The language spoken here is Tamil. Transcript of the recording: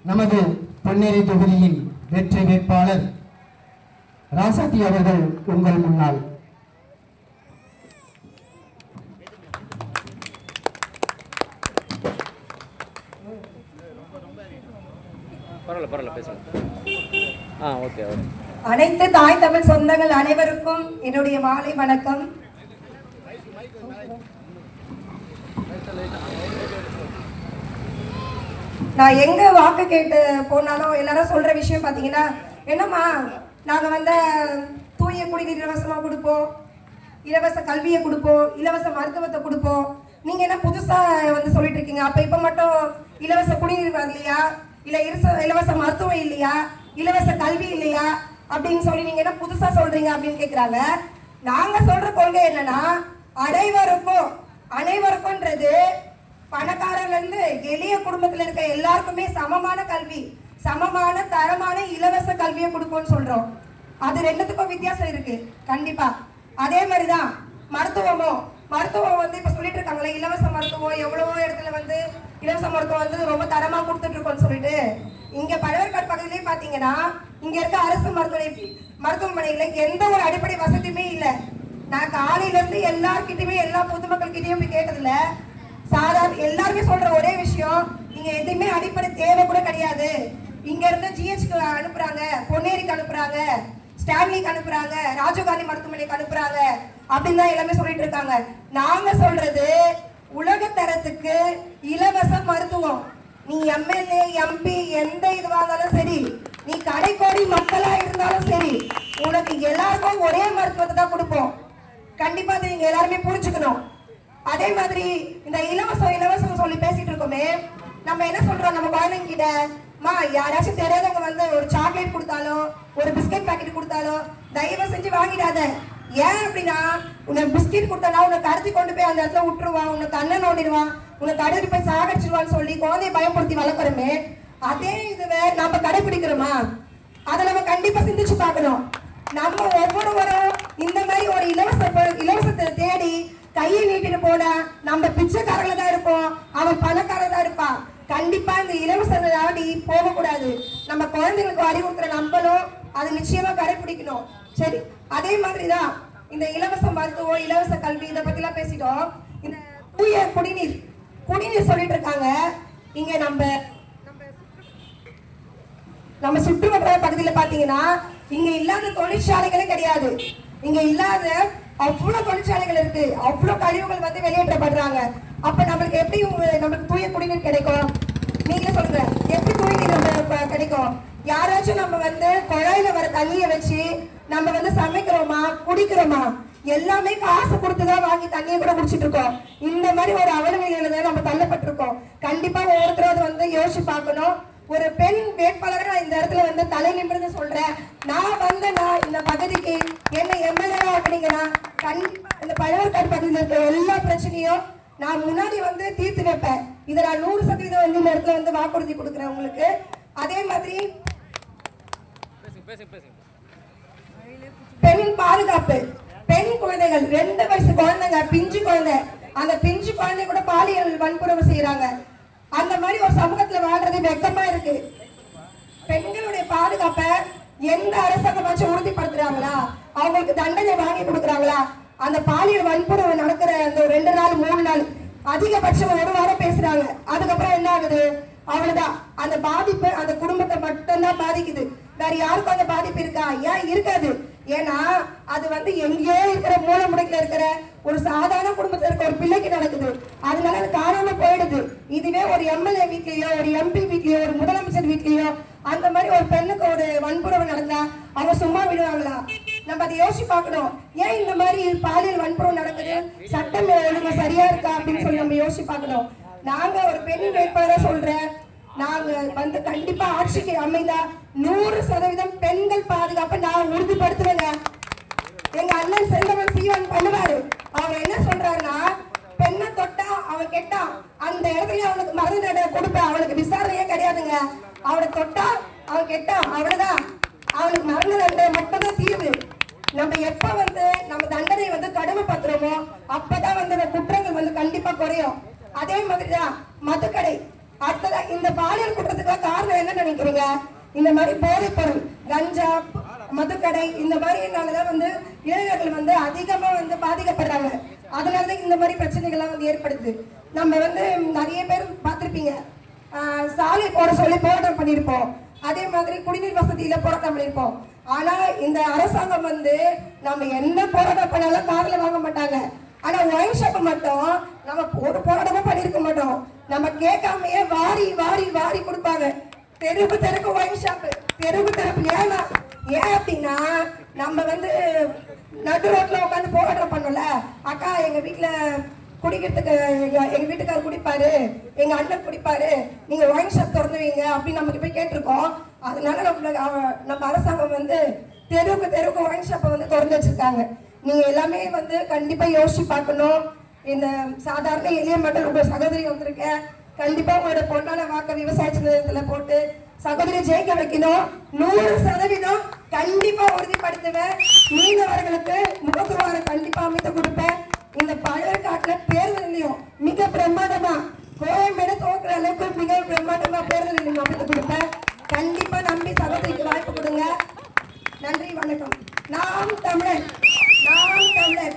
நமது பொன்னேரி தொகுதியின் வெற்றி வேட்பாளர் ராசாத்தி அவர்கள் உங்கள் முன்னால். அனைத்து தாய் தமிழ் சொந்தங்கள் அனைவருக்கும் என்னுடைய மாலை வணக்கம். நான் எங்க வாக்கு கேட்டு போனாலும் எல்லாரும் சொல்ற விஷயம் பாத்தீங்கன்னா, என்னம்மா நாங்க தூய குடிநீர் இலவசமா கொடுப்போம், இலவச கல்வியை கொடுப்போம், இலவச மருத்துவத்தை கொடுப்போம், நீங்க என்ன புதுசா சொல்லிட்டு இருக்கீங்க? அப்ப இப்ப மட்டும் இலவச குடிநீர் வரலையா, இல்ல இலவச மருத்துவம் இல்லையா, இலவச கல்வி இல்லையா அப்படின்னு சொல்லி நீங்க என்ன புதுசா சொல்றீங்க அப்படின்னு கேக்குறாங்க. நாங்க சொல்ற கொள்கை என்னன்னா, அனைவருக்கும்ன்றது பணக்காரர்ல இருந்து எளிய குடும்பத்துல இருக்க எல்லாருக்குமே சமமான கல்வி, சமமான தரமான இலவச கல்வியை கொடுப்போம்னு சொல்றோம். அது ரெண்டுத்துக்கும் வித்தியாசம் இருக்கு கண்டிப்பா. அதே மாதிரிதான் மருத்துவம் இப்ப சொல்லிட்டு இருக்காங்களே, இலவச மருத்துவம் எவ்வளவோ இடத்துல இலவச மருத்துவம் ரொம்ப தரமா கொடுத்துட்டு இருக்கோம்னு சொல்லிட்டு, இங்க பழவேற்காடு பகுதியிலே பாத்தீங்கன்னா இங்க இருக்க அரசு மருத்துவமனையில எந்த ஒரு அடிப்படை வசதியுமே இல்லை. நான் காலையில இருந்து எல்லார்கிட்டயுமே எல்லா பொதுமக்கள் கிட்டயும் போய் கேட்டதுல சாதாரண எல்லாருமே சொல்ற ஒரே விஷயம், நீங்க எதுவுமே அடிப்படை தேவை கூட கிடையாது. இங்க இருந்து ஜிஹெச்க்கு அனுப்புறாங்க, பொன்னேரிக்கு அனுப்புறாங்க, ஸ்டான்லிக்கு அனுப்புறாங்க, ராஜீவ்காந்தி மருத்துவமனைக்கு அனுப்புறாங்க அப்படின்னு தான் எல்லாமே சொல்லிட்டு இருக்காங்க. நாங்க சொல்றது உலக தரத்துக்கு இலவச மருத்துவம். நீ எம்எல்ஏ எம்பி எந்த இதுவா இருந்தாலும் சரி, நீ கடைக்கோடி மக்களா இருந்தாலும் சரி, உனக்கு எல்லாருக்கும் ஒரே மருத்துவத்தை தான் கொடுப்போம். கண்டிப்பா அதை நீங்க எல்லாருமே புரிஞ்சுக்கணும். அதே மாதிரி இந்த இலவசம் சொல்லி பேசிட்டு இருக்கோமே, நம்ம என்ன சொல்றோம் நம்ம குழந்தைங்க கிட்ட, யாராச்சும் தெரியாதவங்க ஒரு சாக்லேட் கொடுத்தாலும் ஒரு பிஸ்கட் பாக்கெட் கொடுத்தாலும் தயவு செஞ்சு வாங்கிடாத. ஏன் அப்படின்னா, உனக்கு பிஸ்கெட் கொடுத்தா உன்னை கடத்தி கொண்டு போய் அந்த இடத்துல விட்டுருவான், உனக்கு கண்ணை நோண்டிடுவான், உனக்கு கடத்தி போய் சாகடிச்சிருவான்னு சொல்லி குழந்தைய பயப்படுத்தி வளர்க்குறோமே, அதே இதுவே நம்ம கடைபிடிக்கிறோமா? அதை நம்ம கண்டிப்பா சிந்திச்சு பார்க்கணும். நம்ம ஒவ்வொருவரும் இந்த மாதிரி ஒரு இலவசத்தை தேடி கையை நீட்டிட்டு போனா நம்ம பிச்சைக்காரங்கள தான் இருப்போம், அவன் பணக்காரர் தான் இருப்பான். கண்டிப்பா இந்த இலவசத்தை தாண்டி போகக்கூடாது. நம்ம குழந்தைங்களுக்கு அறிவுறுத்துற நம்மளும் அதை நிச்சயமா கடைபிடிக்கணும். சரி, அதே மாதிரிதான் இந்த இலவச மருத்துவம், இலவச கல்வி இதை பத்தி எல்லாம் பேசிட்டோம். இந்த தூய குடிநீர் சொல்லிட்டு இருக்காங்க. இங்க நம்ம சுற்றுவட்டார பகுதியில் பாத்தீங்கன்னா இங்க இல்லாத தொழிற்சாலைகளே கிடையாது. இங்க இல்லாத அவ்வளவு தொழிற்சாலைகள் இருக்கு, அவ்வளவு கழிவுகள் வெளியேற்றப்படுறாங்க. அப்ப நம்மளுக்கு எப்படி நம்மளுக்கு தூய குடிநீர் கிடைக்கும்? நீங்களே சொல்லுங்க, எப்படி குடிநீர் நம்ம கிடைக்கும்? யாராச்சும் நம்ம குழாயில வர தண்ணியை வச்சு நம்ம சமைக்கிறோமா, குடிக்கிறோமா? எல்லாமே காசு கொடுத்துதான் வாங்கி தண்ணியை கூட குடிச்சிட்டு இருக்கோம். இந்த மாதிரி ஒரு அவலநிலையில தான் நம்ம தள்ளப்பட்டிருக்கோம். கண்டிப்பா ஒவ்வொருத்தரும் யோசிச்சு பார்க்கணும். ஒரு பெண் வேட்பாளரை நான் இந்த இடத்துல தலை நிமிர்ந்து சொல்றேன். நான் இந்த பகுதிக்கு என்ன எம்எல்ஏ அப்படிங்கன்னா கண்டிப்பா இந்த பழவேற்காடு பகுதியில் இருக்க எல்லா பிரச்சனையும் நான் முன்னாடி தீர்த்து வைப்பேன். இதை நான் 100% இந்த இடத்துல வாக்குறுதி கொடுக்குறேன் உங்களுக்கு. அதே மாதிரி பெண் பாதுகாப்பு, பெண் குழந்தைகள் 2 வயசு குழந்தைங்க, பிஞ்சு குழந்தை, அந்த பிஞ்சு குழந்தை கூட பாலியல் வன்புணர்வு செய்யறாங்க. அந்த மாதிரி ஒரு சமூகத்துல வாழ்றது வெக்கமா இருக்கு. பெண்களுடைய பாதுகாப்பை எந்த அரசாங்கமாச்சும் உறுதிப்படுத்துறாங்களா? அவங்களுக்கு தண்டனை வாங்கி கொடுக்குறாங்களா? அந்த பாலியல் வன்புணர்வு நடக்கிற அந்த 2 நாள் 3 நாள் அதிகபட்சம் 1 வாரம் பேசுறாங்க. அதுக்கப்புறம் என்ன ஆகுது? அவ்வளவுதான். அந்த பாதிப்பு அந்த குடும்பத்தை மட்டும்தான் பாதிக்குது. வேற யாருக்கும் அந்த பாதிப்பு இருக்கா? ஏன் இருக்காது? ஏன்னா அது எங்கேயோ இருக்கிற மூல முடைக்குல இருக்கிற ஒரு சாதாரண குடும்பத்துல இருக்க ஒரு பிள்ளைக்கு நடக்குது. அதனால அது காணாம போயிடுது. இதுவே ஒரு எம்எல்ஏ வீட்லயோ, ஒரு எம்பி வீட்லயோ, ஒரு முதலமைச்சர் வீட்லயோ அந்த மாதிரி ஒரு பெண்ணுக்கு ஒரு வன்புணர்வு நடந்தா அவங்க சும்மா விடுவாங்களா? நம்ம அதை யோசிச்சு பார்க்கணும். ஏன் இந்த மாதிரி பாலியல் வன்புணர்வு நடக்குது? சட்டம் ஒழுங்கு சரியா இருக்கா அப்படின்னு சொல்லி நம்ம யோசிச்சு பார்க்கணும். நாங்க ஒரு பெண் வேட்பாளரா சொல்றேன், நாங்க கண்டிப்பா ஆட்சிக்கு அமைந்தா 100% பெண்கள் பாதுகாப்பை நான் உறுதிப்படுத்துவேங்க. எங்க அண்ணன் செல்வன் சீவன் பண்ணுவாரு. அவர் என்ன சொல்றாருன்னா, பெண்ணை தொட்டா அவன் கெட்டா, அந்த இடத்துல அவனுக்கு மருந்து கொடுப்பேன், அவனுக்கு விசாரணையே கிடையாதுங்க. அவனை தொட்டா அவன் கெட்டா, அவ்வளவுதான், அவனுக்கு மருந்து தண்டனை மட்டும்தான் தீர்வு. நம்ம எப்ப நம்ம தண்டனை கடுமைப்படுத்துறோமோ அப்பதான் குற்றங்கள் கண்டிப்பா குறையும். அதே மாதிரிதான் மதுக்கடை அடுத்ததா இந்த பாலியல் குற்றத்துக்கு காரணம் என்ன நினைக்கிறீங்க? இந்த மாதிரி போதைப் பொருள், கஞ்சா, மதுக்கடை, இந்த மாதிரினாலதான் வந்து இளைஞர்கள் வந்து அதிகமா வந்து பாதிக்கப்படுறாங்க. அதனாலதான் இந்த மாதிரி பிரச்சனைகள்லாம் வந்து ஏற்படுது. நம்ம வந்து நிறைய பேர் பார்த்திருப்பீங்க, சாலை போட சொல்லி போராட்டம் பண்ணியிருப்போம். அதே மாதிரி குடிநீர் வசதியில போராட்டம் பண்ணியிருப்போம். ஆனா இந்த அரசாங்கம் வந்து நம்ம என்ன போராட்டம் பண்ணாலும் காதுல வாங்க மாட்டாங்க. ஆனா ஒயின் ஷாப் மட்டும் நம்ம ஒரு போராட்டமும் பண்ணியிருக்க மாட்டோம். நம்ம கேட்காமையே வாரி வாரி வாரி கொடுப்பாங்க. தெருவு தெருக்கு ஒயின் ஷாப், தெருவு தெருக்கு. ஏன் அப்படின்னா நம்ம வந்து நடு ரோட்ல உட்காந்து போராட்டம் பண்ணல. அக்கா எங்க வீட்டுல குடிக்கிறதுக்கு எங்க வீட்டுக்காரர் குடிப்பாரு, எங்க அண்ணன் குடிப்பாரு, நீங்க ஒயின் ஷாப் திறந்து வைங்க அப்படின்னு நமக்கு போய் கேட்டிருக்கோம். அதனால நம்ம அரசாங்கம் வந்து தெருவுக்கு தெருவுக்கு ஒயின் ஷாப்பை வந்து திறந்து வச்சிருக்காங்க. நீங்க எல்லாமே வந்து கண்டிப்பா யோசிச்சு பார்க்கணும். இந்த சாதாரண எளிய மக்கள் உங்க சகோதரி வந்திருக்கேன். கண்டிப்பா உங்களோட பொண்ணான வாக்க விவசாய சின்னத்துல போட்டு சகோதரி ஜெயிக்க வைக்கணும். 100% கண்டிப்பா உறுதிப்படுத்துவேன். மீனவர்களுக்கு முகத்துவாரம் கண்டிப்பா அமைத்து கொடுப்பேன். இந்த பழக்காட்டுல பேருந்துலையும் மிக பிரம்மாண்டமா கோயம்பேடு தோக்குற அளவுக்கு மிக பிரம்மாண்டமா பேருந்துலையும் அமைத்து கொடுப்பேன். கண்டிப்பா நம்பி சகோதரிக்கு வாய்ப்பு கொடுங்க. நன்றி, வணக்கம். நாம் தமிழர், நாம் தமிழர்.